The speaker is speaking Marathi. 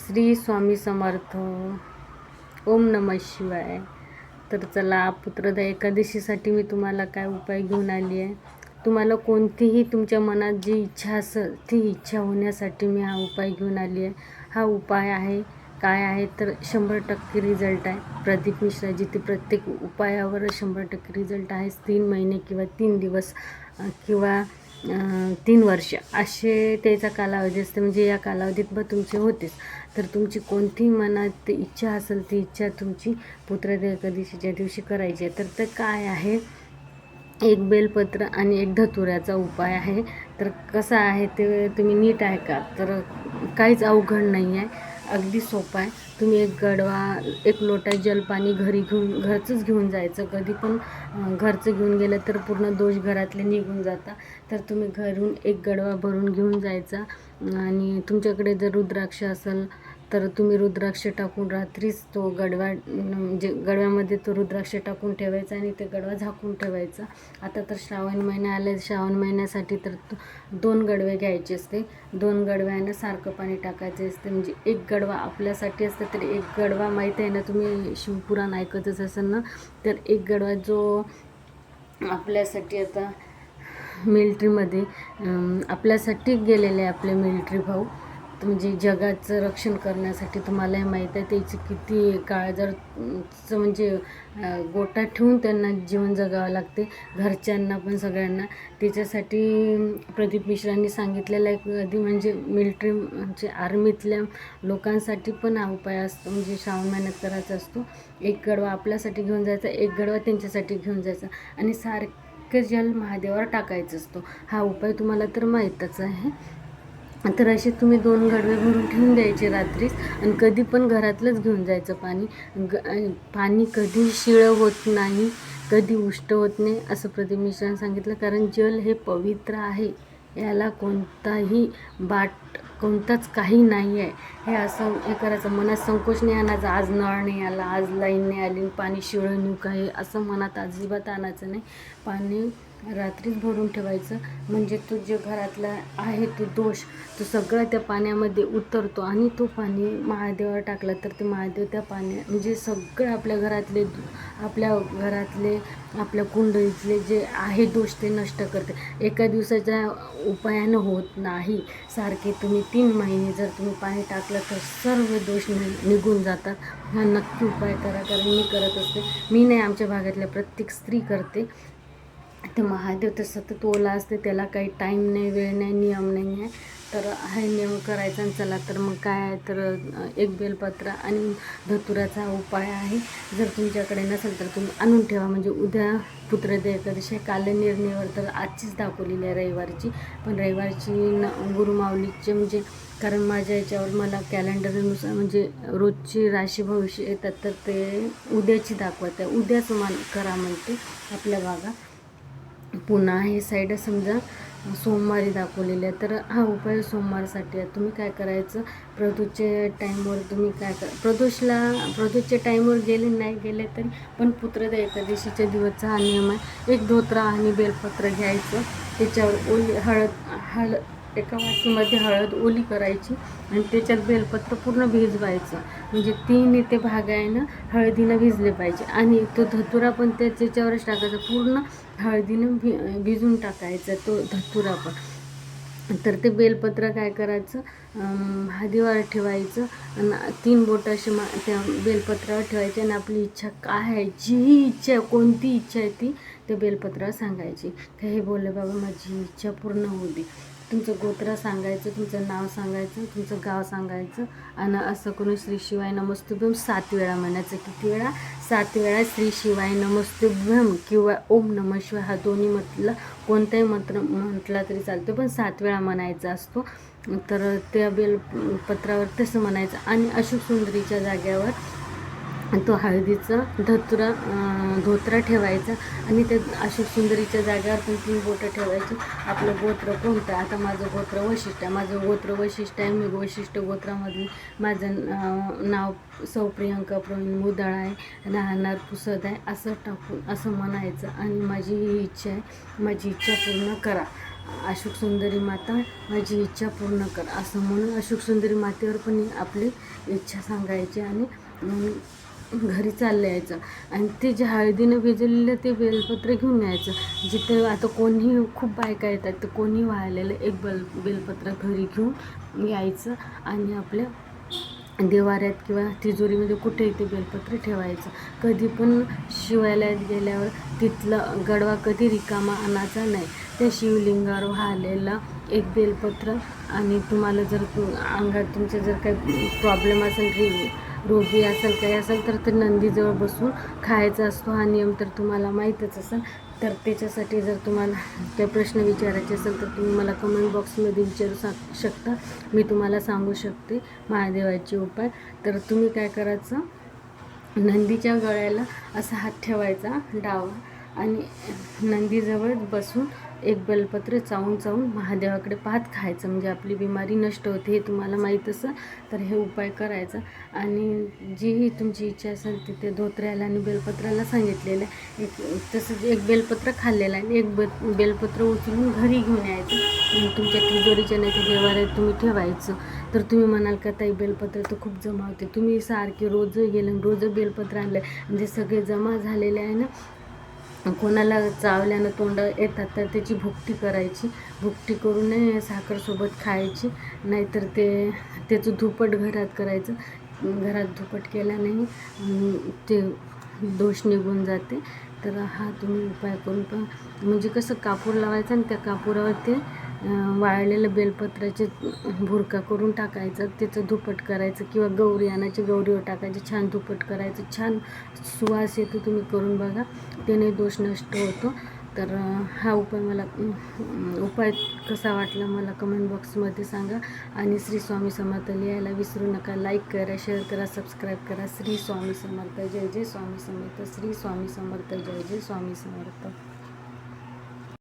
श्री स्वामी समर्थ. ओम नमः शिवाय. तर चला, पुत्रदा एकादशीसाठी मी तुम्हाला काय उपाय घेऊन आली आहे. तुम्हाला कोणतीही तुमच्या मनात जी इच्छा असेल ती इच्छा होण्यासाठी मी हा उपाय घेऊन आली आहे. हा उपाय आहे काय आहे तर 100% रिझल्ट आहे. प्रदीप मिश्राजी ते प्रत्येक उपायावर 100% रिझल्ट आहे. 3 महिने किंवा 3 दिवस किंवा 3 वर्ष असे त्याचा कालावधी असते. म्हणजे या कालावधीत तुमचे होतेच. तर तुमची कोणतीही मनात इच्छा असेल ती इच्छा तुमची पुत्रदा एकादशीच्या दिवशी करायची आहे. तर ते काय आहे, एक बेलपत्र आणि एक धतुऱ्याचा उपाय आहे. तर कसा आहे ते तुम्ही नीट ऐका. तर काहीच अवघड नाही आहे, अगदी सोपं आहे. तुम्ही एक गडवा, एक लोटा जलपाणी घरचंच घेऊन जायचं. कधी पण घरचं घेऊन गेलं तर पूर्ण दोष घरातले निघून जातात. तर तुम्ही घरून एक गडवा भरून घेऊन जायचा. आणि तुमच्याकडे जर रुद्राक्ष असेल तर तुम्ही रुद्राक्ष टाकून रात्रीच तो गडवा, म्हणजे गडव्यामध्ये तो रुद्राक्ष टाकून ठेवायचा आणि ते गडवा झाकून ठेवायचा. आता तर श्रावण महिना आला. श्रावण महिन्यासाठी तर 2 गडवे घ्यायचे असते. 2 गडव्यानं सारखं पाणी टाकायचे असते. म्हणजे एक गडवा आपल्यासाठी असतं. तर एक गडवा माहीत आहे ना, तुम्ही शिवपुराण ऐकतच असाल ना. तर एक गडवा जो आपल्यासाठी आता मिलिटरीमध्ये आपल्यासाठी गेलेले आपले मिलिटरी भाऊ, म्हणजे जगाचं रक्षण करण्यासाठी. तुम्हालाही माहीत आहे त्याची किती काळजाचं म्हणजे गोटा ठेवून त्यांना जीवन जगावं लागते, घरच्यांना पण सगळ्यांना. त्याच्यासाठी प्रदीप मिश्रांनी सांगितलेलं आहे कधी, म्हणजे मिलिटरी म्हणजे आर्मीतल्या लोकांसाठी पण हा उपाय असतो. म्हणजे श्रावण महिन्यात करायचा असतो. एक गडवा आपल्यासाठी घेऊन जायचा, एक गडवा त्यांच्यासाठी घेऊन जायचा आणि सारखं जल महादेवावर टाकायचं असतो. हा उपाय तुम्हाला तर माहीतच आहे. तर असे तुम्ही 2 गडवे भरून ठेवून द्यायचे रात्रीच. आणि कधी पण घरातलंच घेऊन जायचं पाणी. पाणी कधी शिळं होत नाही, कधी उष्ट होत नाही असं प्रदीप मिश्रांनी सांगितलं. कारण जल हे पवित्र आहे, याला कोणताच काही नाही आहे. हे असं हे करायचं, मनात संकोच नाही आणायचा. आज नळ नाही आला, आज लाईन नाही आली, पाणी शिळं नेऊ काय असं मनात अजिबात आणायचं नाही. पाणी रात्रीच भरून ठेवायचं. म्हणजे तो जे घरातला आहे तो दोष तो सगळा त्या पाण्यामध्ये उतरतो. आणि तो पाणी महादेवावर टाकला तर ते महादेव त्या म्हणजे सगळं आपल्या कुंडलीतले जे आहे दोष ते नष्ट करते. एका दिवसाच्या उपायानं होत नाही. सारखे तुम्ही 3 महिने जर तुम्ही पाणी टाकलं तर सर्व दोष निघून जातात. हा नक्की उपाय करा. कारण मी करत असते. मी नाही, आमच्या भागातल्या प्रत्येक स्त्री करते. ते महादेव तर सतत ओला असते, त्याला काही टाईम नाही, वेळ नाही, नियम नाही आहे. तर हा नियम करायचा. आणि चला तर मग काय आहे तर एक बेलपत्र आणि धतुराचा उपाय आहे. जर तुमच्याकडे नसेल तर तुम्ही आणून ठेवा. म्हणजे उद्या पुत्रदा एकादशी. कालनिर्णयावर तर आजचीच दाखवलेली आहे, रविवारची. पण रविवारची गुरुमाऊलीचे म्हणजे, कारण माझ्या याच्यावर मला कॅलेंडरनुसार म्हणजे रोजची राशी भविष्य येतात. तर ते उद्याची दाखवत आहे. उद्याच करा म्हणते आपल्या भागात. पुन्हा हे साईड समजा सोमवारी दाखवलेले आहे. तर हा उपाय सोमवारसाठी आहे. तुम्ही काय करायचं, प्रदोषच्या टाईमवर तुम्ही काय प्रदोषच्या टाईमवर नाही गेले तरी पण पुत्रदा एकादशीच्या दिवसचा हा नियम आहे. एक धोत्रा आणि बेलपत्र घ्यायचं. त्याच्यावर ओली हळद एका वाटीमध्ये हळद ओली करायची आणि त्याच्यात बेलपत्र पूर्ण भिजवायचं. म्हणजे 3 ते भाग आहे ना हळदीनं भिजले पाहिजे. आणि तो धतुरा पण त्याच्यावरच टाकायचा, पूर्ण हळदीनं भिजून टाकायचा तो धतुरा पण. तर ते बेलपत्र काय करायचं, महादेवावर ठेवायचं आणि 3 बोट असे त्या बेलपत्रावर ठेवायचे. आणि आपली इच्छा काय आहे, जी इच्छा कोणती इच्छा आहे ती त्या बेलपत्रावर सांगायची. हे बोलले बाबा माझी इच्छा पूर्ण होऊ दे. तुमचं गोत्र सांगायचं, तुमचं नाव सांगायचं, तुमचं गाव सांगायचं. आणि असं करून श्री शिवाय नमस्तुभ्यम 7 वेळा म्हणायचं. किती वेळा? 7 वेळा श्री शिवाय नमस्तुभ्यम किंवा ओम नमः शिवाय, हा दोन्ही म्हटलं कोणताही मंत्र म्हटला तरी चालतो, पण 7 वेळा म्हणायचा असतो. तर त्या बेलपत्रावर तसं म्हणायचं. आणि अशोक सुंदरीच्या जाग्यावर तो हळदीचा धोत्रा ठेवायचा. आणि त्या अशोक सुंदरीच्या जागेवर पण 3 बोटं ठेवायची. आपलं गोत्र कोणतं, आता माझं गोत्र वशिष्ठ आहे, माझं गोत्र वशिष्ठ आहे, मी वशिष्ठ गोत्रामधली, माझं नाव सौ प्रियंका प्रवीण मुदळ आहे, राहणार पुसद आहे, असं टाकून असं म्हणायचं. आणि माझी ही इच्छा आहे, माझी इच्छा पूर्ण करा. अशोक सुंदरी माता माझी इच्छा पूर्ण कर असं म्हणून अशोक सुंदरी मातेवर पण आपली इच्छा सांगायची आणि घरी चाललं यायचं. आणि ते जे हळदीनं भिजलेलं ते बेलपत्र घेऊन यायचं. जिथे आता कोणी खूप बायका येतात तर कोणी वाळलेलं एक बेलपत्र घरी घेऊन यायचं आणि आपल्या देवाऱ्यात किंवा तिजोरीमध्ये कुठेही ते बेलपत्र ठेवायचं. कधी पण शिवालयात गेल्यावर तिथलं गडवा कधी रिकामा आणायचा नाही. त्या शिवलिंगावर वाहिलेला एक बेलपत्र आणि तुम्हाला जर अंगात तुमचे जर काही प्रॉब्लेम असेल, रोगी असेल काही असेल तर ते नंदीजवळ बसून खायचा असतो. हा नियम तर तुम्हाला माहीतच असेल. तर त्याच्यासाठी जर तुम्हाला काही प्रश्न विचारायचे असेल तर तुम्ही मला कमेंट बॉक्समध्ये विचारू शकता. मी तुम्हाला सांगू शकते महादेवाचे उपाय. तर तुम्ही काय करायचं, नंदीच्या गळ्याला असा हात ठेवायचा डावा आणि नंदीजवळ बसून एक बेलपत्र चावून महादेवाकडे पाहत खायचं. म्हणजे आपली बिमारी नष्ट होते. हे तुम्हाला माहीत असेल तर हे उपाय करायचा. आणि जीही तुमची इच्छा असेल तिथे धोत्र्याला आणि बेलपत्राला सांगितलेलं आहे. तसंच एक बेलपत्र खाल्लेलं आहे आणि एक बेलपत्र उचलून घरी घेऊन यायचं. तुमच्या तिजोरीच्या नाही तर देवाऱ्यात तुम्ही ठेवायचं. तर तुम्ही म्हणाल का ताई बेलपत्र तर खूप जमा होते. तुम्ही सारखे रोज गेलं रोज बेलपत्र आणलं म्हणजे सगळे जमा झालेले आहे ना, कोणाला चावल्यानं तोंड येतात तर त्याची भुकटी करायची. भुकटी करून साखरसोबत खायची. नाहीतर त्याचं धुपट घरात करायचं. घरात धुपट केल्याने ते दोष निघून जाते. तर हा तुम्ही उपाय करून पहा. म्हणजे कसं कापूर लावायचं आणि त्या कापुरावर ते वाळलेलं बेलपत्राचे भुरका करून टाकायचं. त्याचं धुपट करायचं किंवा गौरी आणायची, गौरीवर टाकायचं, छान धुपट करायचं, छान सुवास येतो. तुम्ही करून बघा, त्याने दोष नष्ट होतो. तर हा उपाय कसा वाटला मला कमेंट बॉक्समध्ये सांगा. आणि श्री स्वामी समर्थ लिहायला विसरू नका. लाईक करा, शेअर करा, सबस्क्राईब करा. श्री स्वामी समर्थ. जय जय स्वामी समर्थ. श्री स्वामी समर्थ. जय जय स्वामी समर्थ.